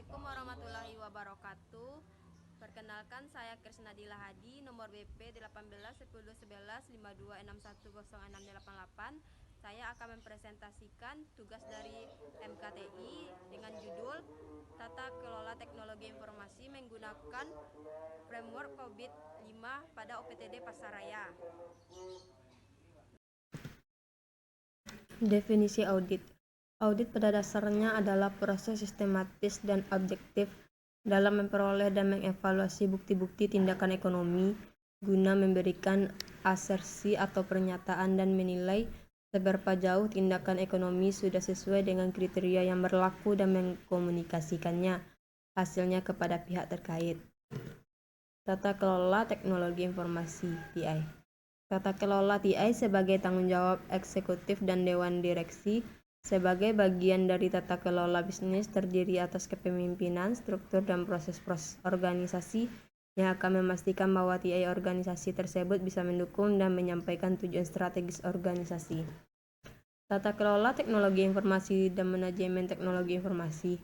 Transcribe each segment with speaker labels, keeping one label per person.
Speaker 1: Assalamualaikum warahmatullahi wabarakatuh. Perkenalkan, saya Krisna Dila Hadi, nomor BP 18 10 11 52 61 0688. Saya akan mempresentasikan tugas dari MKTI dengan judul Tata Kelola Teknologi Informasi menggunakan Framework COVID-5 pada OPTD Pasaraya.
Speaker 2: Definisi audit. Audit pada dasarnya adalah proses sistematis dan objektif dalam memperoleh dan mengevaluasi bukti-bukti tindakan ekonomi guna memberikan asersi atau pernyataan dan menilai seberapa jauh tindakan ekonomi sudah sesuai dengan kriteria yang berlaku dan mengkomunikasikannya hasilnya kepada pihak terkait. Tata kelola teknologi informasi (TI). Tata kelola TI sebagai tanggung jawab eksekutif dan dewan direksi sebagai bagian dari tata kelola bisnis terdiri atas kepemimpinan, struktur, dan proses-proses organisasi yang akan memastikan bahwa TI organisasi tersebut bisa mendukung dan menyampaikan tujuan strategis organisasi. Tata kelola teknologi informasi dan manajemen teknologi informasi.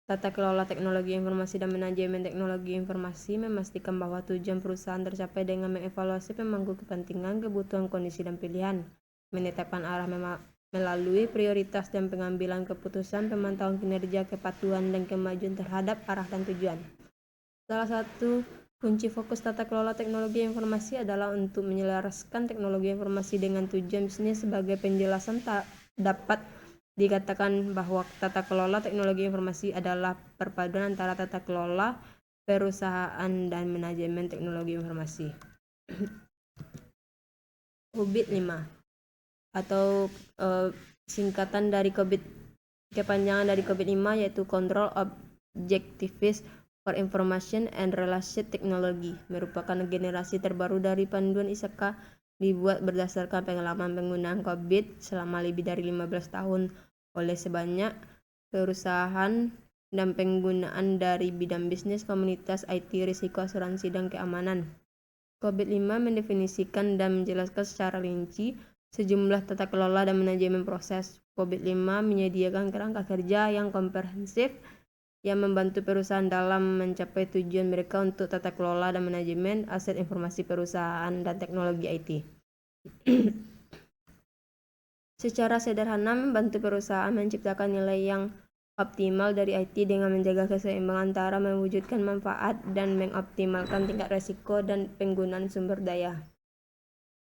Speaker 2: Tata kelola teknologi informasi dan manajemen teknologi informasi memastikan bahwa tujuan perusahaan tercapai dengan mengevaluasi pemangku kepentingan, kebutuhan, kondisi, dan pilihan, menetapkan arah melalui prioritas dan pengambilan keputusan, pemantauan kinerja, kepatuhan, dan kemajuan terhadap arah dan tujuan. Salah satu kunci fokus tata kelola teknologi informasi adalah untuk menyelaraskan teknologi informasi dengan tujuan bisnis. Sebagai penjelasan, dapat dikatakan bahwa tata kelola teknologi informasi adalah perpaduan antara tata kelola perusahaan dan manajemen teknologi informasi. COVID-5 atau singkatan dari kepanjangan dari COVID-5 yaitu Control Objectives for Information and Related Technology, merupakan generasi terbaru dari panduan ISAKA, dibuat berdasarkan pengalaman penggunaan COVID selama lebih dari 15 tahun oleh sebanyak perusahaan dan penggunaan dari bidang bisnis, komunitas, IT, risiko, asuransi, dan keamanan. COVID-5 mendefinisikan dan menjelaskan secara rinci sejumlah tata kelola dan manajemen proses. COVID-5 menyediakan kerangka kerja yang komprehensif yang membantu perusahaan dalam mencapai tujuan mereka untuk tata kelola dan manajemen aset informasi perusahaan dan teknologi IT. Secara sederhana, membantu perusahaan menciptakan nilai yang optimal dari IT dengan menjaga keseimbangan antara mewujudkan manfaat dan mengoptimalkan tingkat risiko dan penggunaan sumber daya.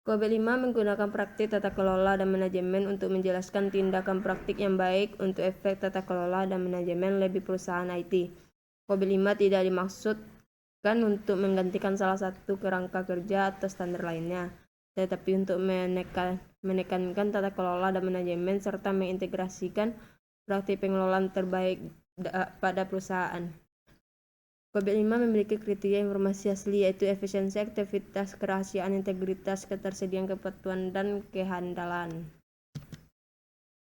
Speaker 2: COVID-5 menggunakan praktik tata kelola dan manajemen untuk menjelaskan tindakan praktik yang baik untuk efek tata kelola dan manajemen lebih perusahaan IT. COVID-5 tidak dimaksudkan untuk menggantikan salah satu kerangka kerja atau standar lainnya, tetapi untuk menekankan tata kelola dan manajemen serta mengintegrasikan praktik pengelolaan terbaik pada perusahaan. COVID-5 memiliki kriteria informasi asli yaitu efisiensi, aktivitas, kerahasiaan, integritas, ketersediaan, kepatuhan, dan kehandalan.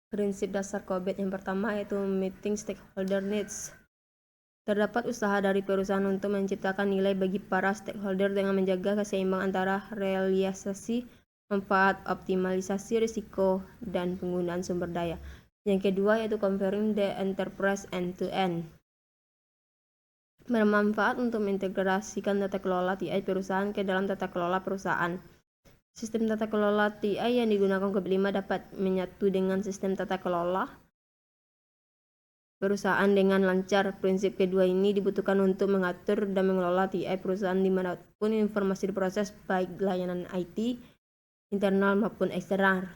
Speaker 2: Prinsip dasar COVID yang pertama yaitu meeting stakeholder needs. Terdapat usaha dari perusahaan untuk menciptakan nilai bagi para stakeholder dengan menjaga keseimbangan antara realisasi manfaat, optimalisasi risiko, dan penggunaan sumber daya. Yang kedua yaitu converting the enterprise end-to-end. Bermanfaat untuk mengintegrasikan tata kelola TI perusahaan ke dalam tata kelola perusahaan. Sistem tata kelola TI yang digunakan COVID-5 dapat menyatu dengan sistem tata kelola perusahaan dengan lancar. Prinsip kedua ini dibutuhkan untuk mengatur dan mengelola TI perusahaan dimanapun informasi diproses, baik layanan IT internal maupun eksternal.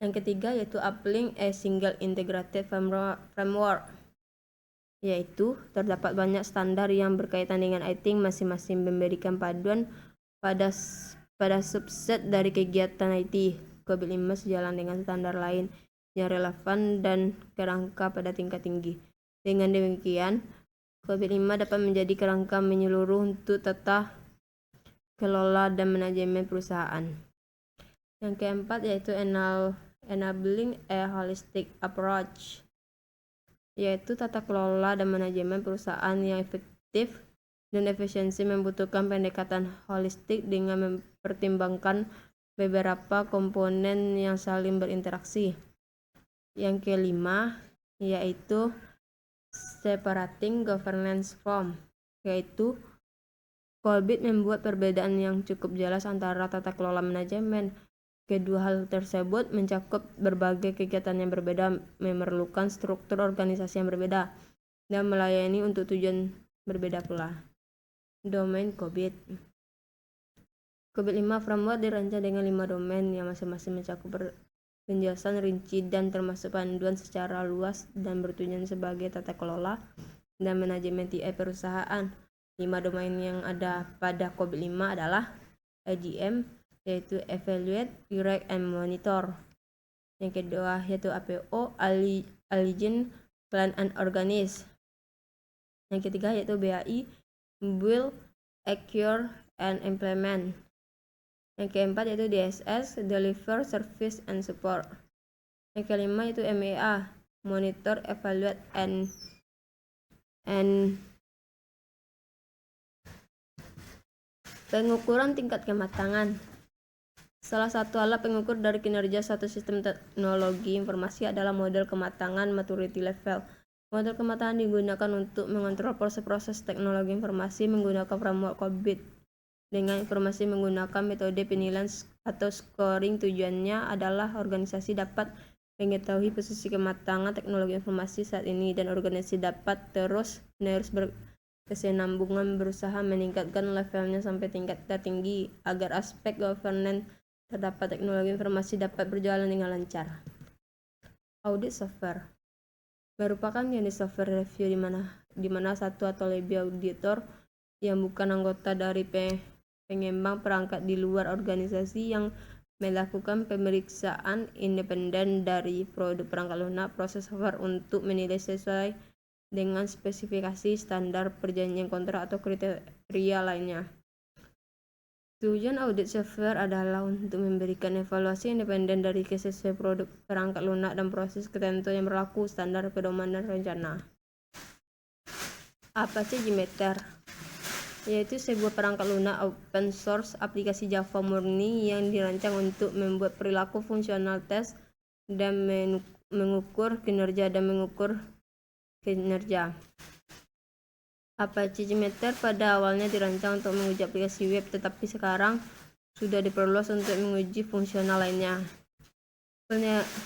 Speaker 2: Yang ketiga yaitu Uplink a Single Integrated Framework, yaitu terdapat banyak standar yang berkaitan dengan IT masing-masing memberikan paduan pada subset dari kegiatan IT. COVID-5 sejalan dengan standar lain yang relevan dan kerangka pada tingkat tinggi. Dengan demikian, COVID-5 dapat menjadi kerangka menyeluruh untuk tata kelola dan manajemen perusahaan. Yang keempat yaitu enabling a holistic approach, yaitu tata kelola dan manajemen perusahaan yang efektif dan efisiensi membutuhkan pendekatan holistik dengan mempertimbangkan beberapa komponen yang saling berinteraksi. Yang kelima yaitu separating governance from, yaitu COBIT membuat perbedaan yang cukup jelas antara tata kelola manajemen. Kedua hal tersebut mencakup berbagai kegiatan yang berbeda, memerlukan struktur organisasi yang berbeda, dan melayani untuk tujuan berbeda pula. Domain COBIT. COBIT 5 framework dirancang dengan 5 domain yang masing-masing mencakup penjelasan rinci dan termasuk panduan secara luas dan bertujuan sebagai tata kelola dan manajemen TI perusahaan. 5 domain yang ada pada COBIT 5 adalah AGM, yaitu Evaluate, Direct, and Monitor. Yang kedua yaitu APO, Allegiance, Plan and Organize. Yang ketiga yaitu BAI, Build, Acquire, and Implement. Yang keempat yaitu DSS, Deliver, Service, and Support. Yang kelima yaitu MEA, Monitor, Evaluate, and pengukuran tingkat kematangan. Salah satu alat pengukur dari kinerja satu sistem teknologi informasi adalah model kematangan maturity level. Model kematangan digunakan untuk mengontrol proses-proses teknologi informasi menggunakan framework COBIT. Dengan informasi menggunakan metode penilaian atau scoring, tujuannya adalah organisasi dapat mengetahui posisi kematangan teknologi informasi saat ini dan organisasi dapat terus-menerus berkesinambungan berusaha meningkatkan levelnya sampai tingkat tertinggi agar aspek governance terdapat teknologi informasi dapat berjalan dengan lancar. Audit software merupakan jenis software review di mana satu atau lebih auditor yang bukan anggota dari pengembang perangkat di luar organisasi yang melakukan pemeriksaan independen dari produk perangkat lunak proses software untuk menilai sesuai dengan spesifikasi standar perjanjian kontrak atau kriteria lainnya. Tujuan audit software adalah untuk memberikan evaluasi independen dari sesuai produk perangkat lunak dan proses tertentu yang berlaku, standar, pedoman, dan rencana. Apache Jmeter, yaitu sebuah perangkat lunak open source aplikasi Java murni yang dirancang untuk membuat perilaku fungsional tes dan mengukur kinerja Apache Jmeter pada awalnya dirancang untuk menguji aplikasi web, tetapi sekarang sudah diperluas untuk menguji fungsional lainnya.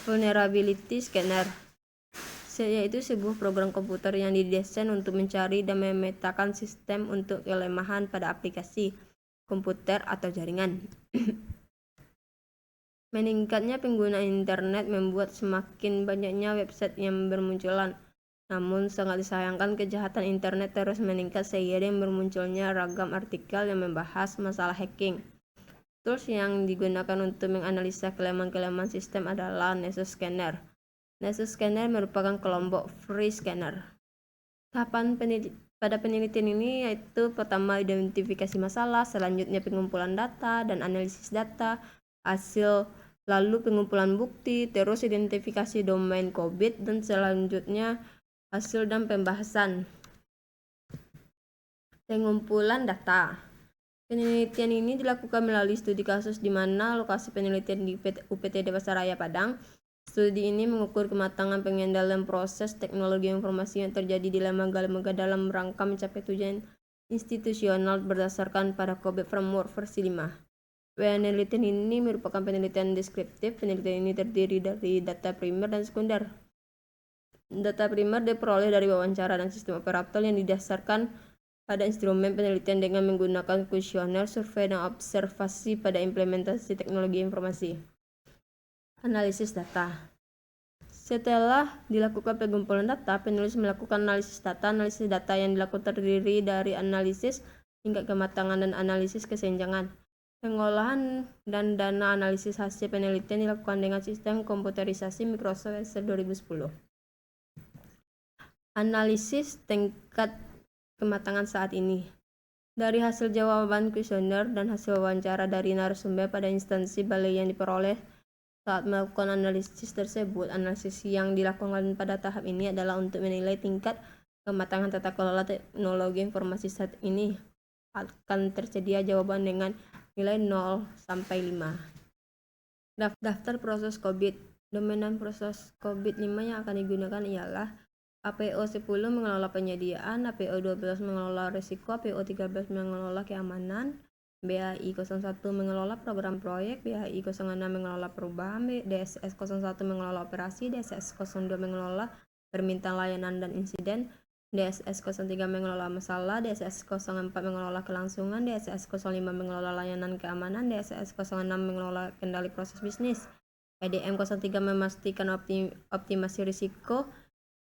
Speaker 2: Vulnerability Scanner, yaitu sebuah program komputer yang didesain untuk mencari dan memetakan sistem untuk kelemahan pada aplikasi, komputer, atau jaringan. Meningkatnya pengguna internet membuat semakin banyaknya website yang bermunculan. Namun sangat disayangkan kejahatan internet terus meningkat seiring bermunculnya ragam artikel yang membahas masalah hacking. Tools yang digunakan untuk menganalisa kelemahan-kelemahan sistem adalah Nessus Scanner. Nessus Scanner merupakan kelompok free scanner. Tahapan pada penelitian ini yaitu pertama identifikasi masalah, selanjutnya pengumpulan data dan analisis data, hasil lalu pengumpulan bukti, terus identifikasi domain COBIT, dan selanjutnya hasil dan pembahasan. Pengumpulan data. Penelitian ini dilakukan melalui studi kasus di mana lokasi penelitian di UPTD Pasaraya Padang. Studi ini mengukur kematangan pengendalian proses teknologi informasi yang terjadi di lembaga-lembaga dalam rangka mencapai tujuan institusional berdasarkan pada COBIT Framework versi 5. Penelitian ini merupakan penelitian deskriptif. Penelitian ini terdiri dari data primer dan sekunder. Data primer diperoleh dari wawancara dan sistem operator yang didasarkan pada instrumen penelitian dengan menggunakan kuesioner, survei, dan observasi pada implementasi teknologi informasi. Analisis data. Setelah dilakukan pengumpulan data, penulis melakukan analisis data. Analisis data yang dilakukan terdiri dari analisis tingkat kematangan dan analisis kesenjangan. Pengolahan dan dana analisis hasil penelitian dilakukan dengan sistem komputerisasi Microsoft Excel 2010. Analisis tingkat kematangan saat ini. Dari hasil jawaban kuesioner dan hasil wawancara dari narasumber pada instansi balai yang diperoleh saat melakukan analisis tersebut, analisis yang dilakukan pada tahap ini adalah untuk menilai tingkat kematangan tata kelola teknologi informasi saat ini. Akan tersedia jawaban dengan nilai 0 sampai 5. Daftar proses COBIT. Domain proses COVID-5 yang akan digunakan ialah APO 10 mengelola penyediaan, APO 12 mengelola risiko, APO 13 mengelola keamanan, BAI 01 mengelola program proyek, BAI 06 mengelola perubahan, DSS 01 mengelola operasi, DSS 02 mengelola permintaan layanan dan insiden, DSS 03 mengelola masalah, DSS 04 mengelola kelangsungan, DSS 05 mengelola layanan keamanan, DSS 06 mengelola kendali proses bisnis, EDM 03 memastikan optimasi risiko,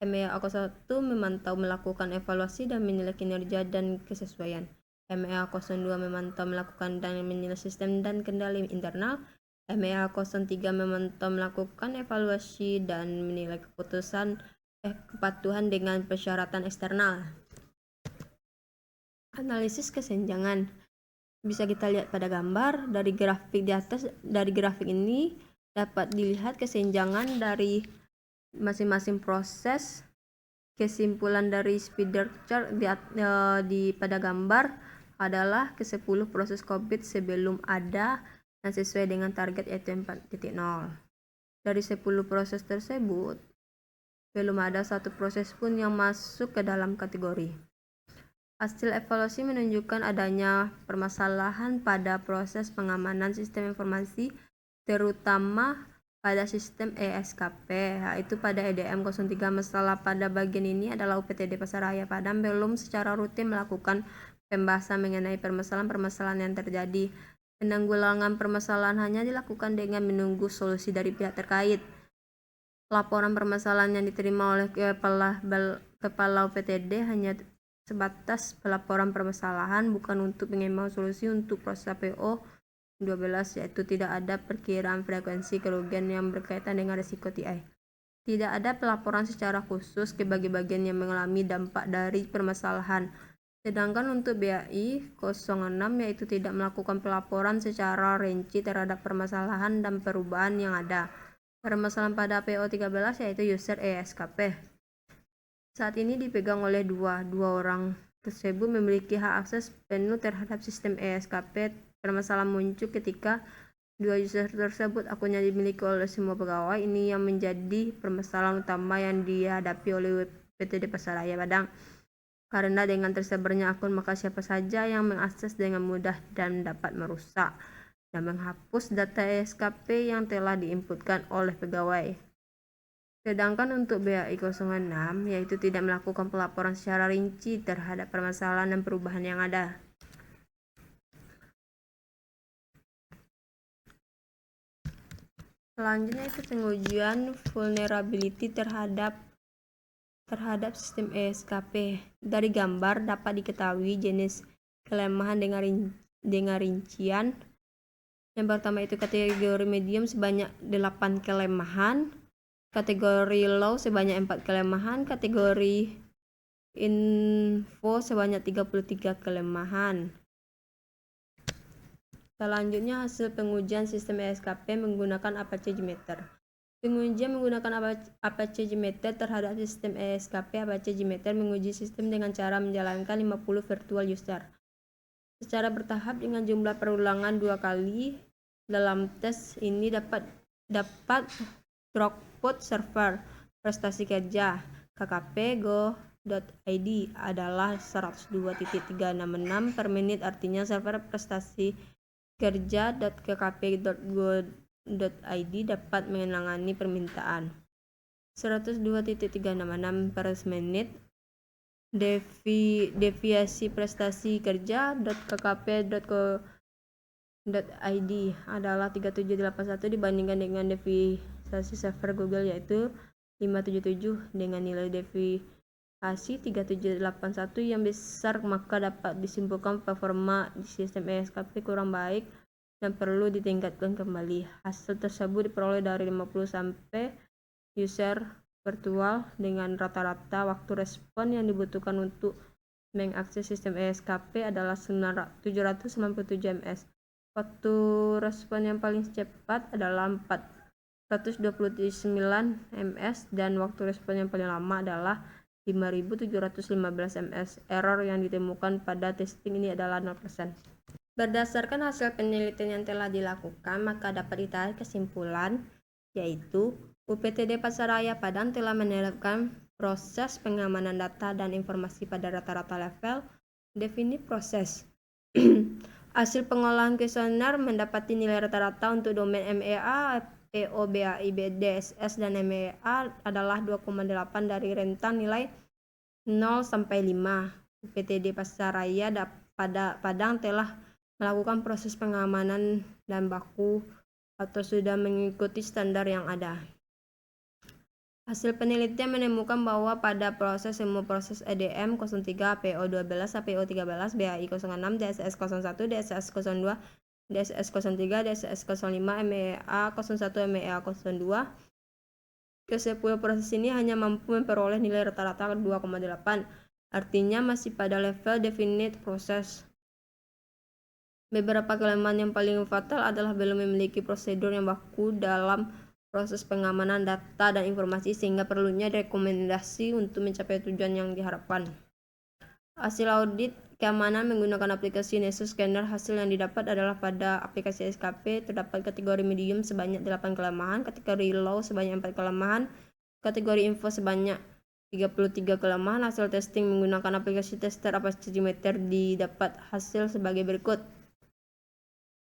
Speaker 2: MEA 01 memantau melakukan evaluasi dan menilai kinerja dan kesesuaian, MEA 02 memantau melakukan dan menilai sistem dan kendali internal, MEA 03 memantau melakukan evaluasi dan menilai kepatuhan dengan persyaratan eksternal. Analisis kesenjangan bisa kita lihat pada gambar dari grafik di atas. Dari grafik ini dapat dilihat kesenjangan dari masing-masing proses. Kesimpulan dari spider chart pada gambar adalah ke-10 proses COVID sebelum ada dan sesuai dengan target yaitu 4.0. Dari 10 proses tersebut, belum ada satu proses pun yang masuk ke dalam kategori. Hasil evaluasi menunjukkan adanya permasalahan pada proses pengamanan sistem informasi, terutama pada sistem ESKP, yaitu pada EDM 03. Masalah pada bagian ini adalah UPTD Pasaraya Padang belum secara rutin melakukan pembahasan mengenai permasalahan-permasalahan yang terjadi. Penanggulangan permasalahan hanya dilakukan dengan menunggu solusi dari pihak terkait. Laporan permasalahan yang diterima oleh kepala UPTD hanya sebatas pelaporan permasalahan, bukan untuk mengemban solusi untuk proses APO 12, yaitu tidak ada perkiraan frekuensi kerugian yang berkaitan dengan risiko TI. Tidak ada pelaporan secara khusus ke bagian yang mengalami dampak dari permasalahan. Sedangkan untuk BAI 06 yaitu tidak melakukan pelaporan secara rinci terhadap permasalahan dan perubahan yang ada. Permasalahan pada APO 13 yaitu user ESKP. Saat ini dipegang oleh dua orang tersebut memiliki hak akses penuh terhadap sistem ESKP. Permasalahan muncul ketika dua user tersebut akunnya dimiliki oleh semua pegawai. Ini yang menjadi permasalahan utama yang dihadapi oleh UPTD Pasaraya Padang. Karena dengan tersebarnya akun, maka siapa saja yang mengakses dengan mudah dan dapat merusak dan menghapus data ESKP yang telah diinputkan oleh pegawai. Sedangkan untuk BAI 06 yaitu tidak melakukan pelaporan secara rinci terhadap permasalahan dan perubahan yang ada. Selanjutnya itu pengujian vulnerability terhadap sistem ESKP. Dari gambar dapat diketahui jenis kelemahan dengan rincian. Yang pertama itu kategori medium sebanyak 8 kelemahan. Kategori low sebanyak 4 kelemahan, kategori info sebanyak 33 kelemahan. Selanjutnya hasil pengujian sistem ESKP menggunakan Apache JMeter. Pengujian menggunakan Apache JMeter terhadap sistem ESKP. Apache JMeter menguji sistem dengan cara menjalankan 50 virtual user secara bertahap dengan jumlah perulangan 2 kali. Dalam tes ini dapat throughput server prestasi kerja KKP go.id adalah 102.366 per menit, artinya server prestasi kerja.kkp.go.id dapat menangani permintaan 102.366 per menit. Deviasi prestasi kerja.kkp.go.id adalah 3781 dibandingkan dengan deviasi server Google yaitu 577 dengan nilai deviasi 3781 yang besar, maka dapat disimpulkan performa di sistem ESKP kurang baik dan perlu ditingkatkan kembali. Hasil tersebut diperoleh dari 50 sampai user virtual dengan rata-rata waktu respon yang dibutuhkan untuk mengakses sistem ESKP adalah 797 ms. Waktu respon yang paling cepat adalah 429 ms dan waktu respon yang paling lama adalah 5715 ms. Error yang ditemukan pada testing ini adalah 0%. Berdasarkan hasil penelitian yang telah dilakukan, maka dapat ditarik kesimpulan yaitu UPTD Pasaraya Padang telah menerapkan proses pengamanan data dan informasi pada rata-rata level. Definisi proses. Hasil pengolahan kuesioner mendapati nilai rata-rata untuk domain MEA, PO, BAI, DSS, dan MEA adalah 2,8 dari rentang nilai 0 sampai 5. UPTD Pasaraya pada Padang telah melakukan proses pengamanan dan baku atau sudah mengikuti standar yang ada. Hasil penelitian menemukan bahwa pada semua proses EDM 03, PO12, PO13, BAI 06, DSS 01, DSS 02, DSS 03, DSS 05, MEA 01, MEA 02, ke-10 proses ini hanya mampu memperoleh nilai rata-rata 2,8, artinya masih pada level definite proses. Beberapa kelemahan yang paling fatal adalah belum memiliki prosedur yang baku dalam proses pengamanan data dan informasi sehingga perlunya rekomendasi untuk mencapai tujuan yang diharapkan. Hasil audit keamanan menggunakan aplikasi Nessus Scanner. Hasil yang didapat adalah pada aplikasi SKP terdapat kategori medium sebanyak 8 kelemahan, kategori low sebanyak 4 kelemahan, kategori info sebanyak 33 kelemahan. Hasil testing menggunakan aplikasi tester Apache Meter didapat hasil sebagai berikut.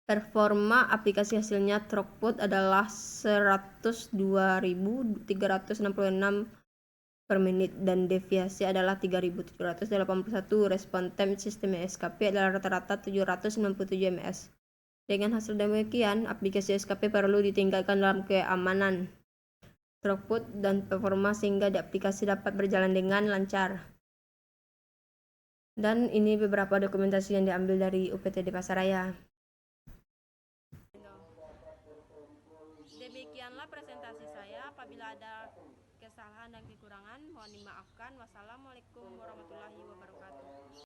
Speaker 2: Performa aplikasi hasilnya throughput adalah 102.366 per menit dan deviasi adalah 3.781. Respon time sistem SKP adalah rata-rata 797 ms. Dengan hasil demikian, aplikasi SKP perlu ditingkatkan dalam keamanan, throughput, dan performa sehingga aplikasi dapat berjalan dengan lancar. Dan ini beberapa dokumentasi yang diambil dari UPTD Pasaraya.
Speaker 1: Demikianlah presentasi saya. Apabila ada kesalahan dan kekurangan, mohon dimaafkan. Wassalamualaikum warahmatullahi wabarakatuh.